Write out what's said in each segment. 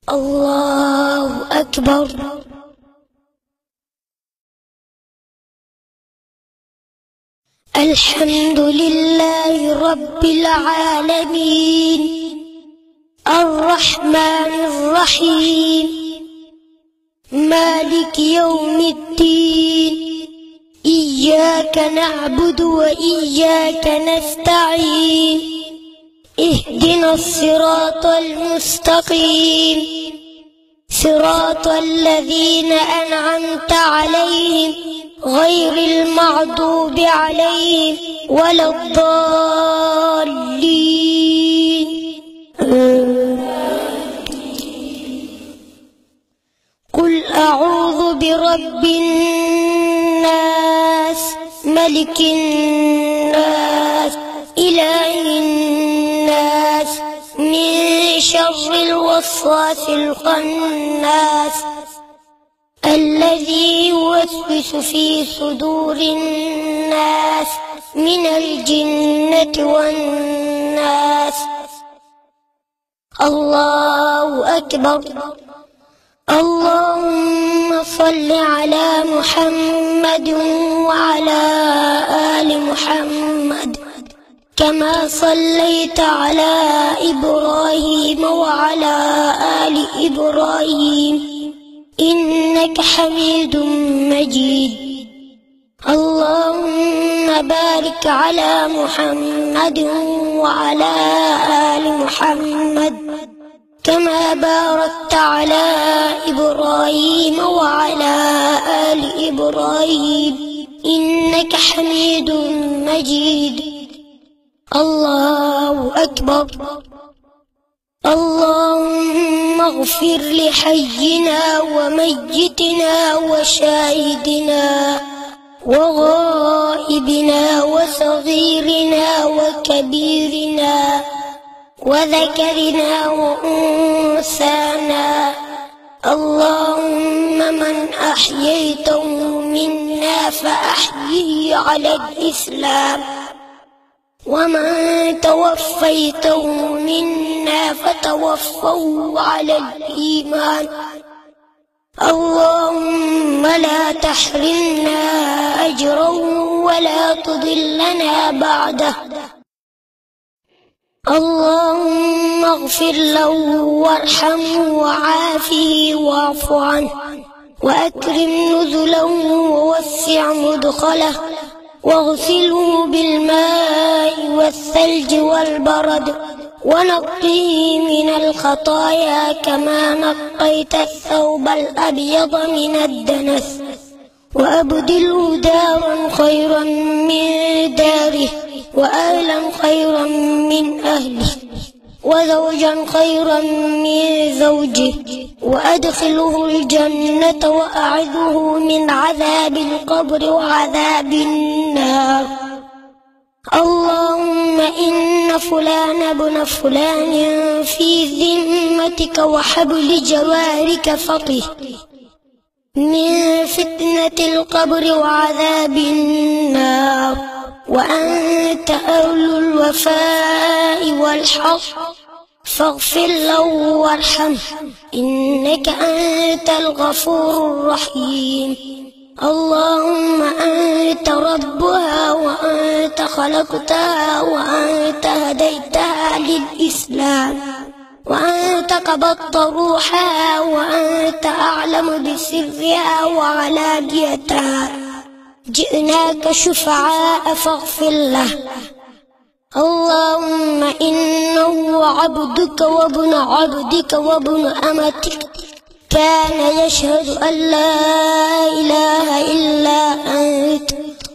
الله أكبر. الحمد لله رب العالمين الرحمن الرحيم مالك يوم الدين إياك نعبد وإياك نستعين اهدنا الصراط المستقيم صراط الذين أنعمت عليهم غير المغضوب عليهم ولا الضالين. قل أعوذ برب الناس ملك الناس إله الناس من شر الوسواس الخناس الذي يوسوس في صدور الناس من الجنة والناس. الله أكبر. اللهم صل على محمد وعلى آل محمد كما صليت على إبراهيم وعلى آل إبراهيم إنك حميد مجيد. اللهم بارك على محمد وعلى آل محمد كما باركت على إبراهيم وعلى آل إبراهيم إنك حميد مجيد. الله أكبر. اللهم اغفر لحينا وميتنا وشاهدنا وغائبنا وصغيرنا وكبيرنا وذكرنا وأنثانا. اللهم من أحييته منا فأحييه على الإسلام ومن توفيته منا فتوفه على الإيمان. اللهم لا تحرمنا أجره ولا تضلنا بعده. اللهم اغفر له وارحمه وعافه واعف عنه وأكرم نزله ووسع مدخله واغسله بالماء والثلج والبرد ونقيه من الخطايا كما نقيت الثوب الأبيض من الدنس وأبدله دارا خيرا من داره وأهلا خيرا من أهله وزوجا خيرا من زوجه وأدخله الجنة وأعذه من عذاب القبر وعذاب النار. اللهم إن فلان ابن فلان في ذمتك وحبل جوارك فقه من فتنة القبر وعذاب النار وأنت أهل الوفاء والحق فاغفر له وارحمه إنك أنت الغفور الرحيم. اللهم أنت ربها وأنت خلقتها وأنت هديتها للإسلام وأنت قبضت روحها وأنت أعلم بسرها وعلانيتها. جئناك شفعاء فاغفر له. اللهم إنه عبدك وابن عبدك وابن أمتك كان يشهد أن لا إله إلا أنت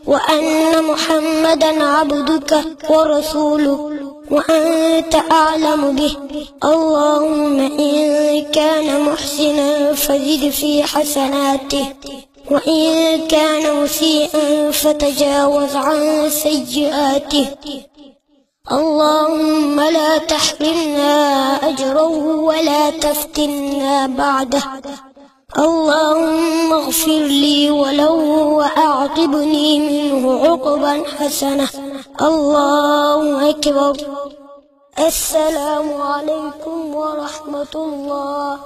وأن محمدا عبدك ورسولك وأنت أعلم به. اللهم إن كان محسنا فزد في حسناته وإن كان مسيئا فتجاوز عن سيئاته. اللهم لا تحرمنا أجره ولا تفتنا بعده. اللهم اغفر لي وله وأعقبني منه عقبا حسنة. الله أكبر. السلام عليكم ورحمة الله.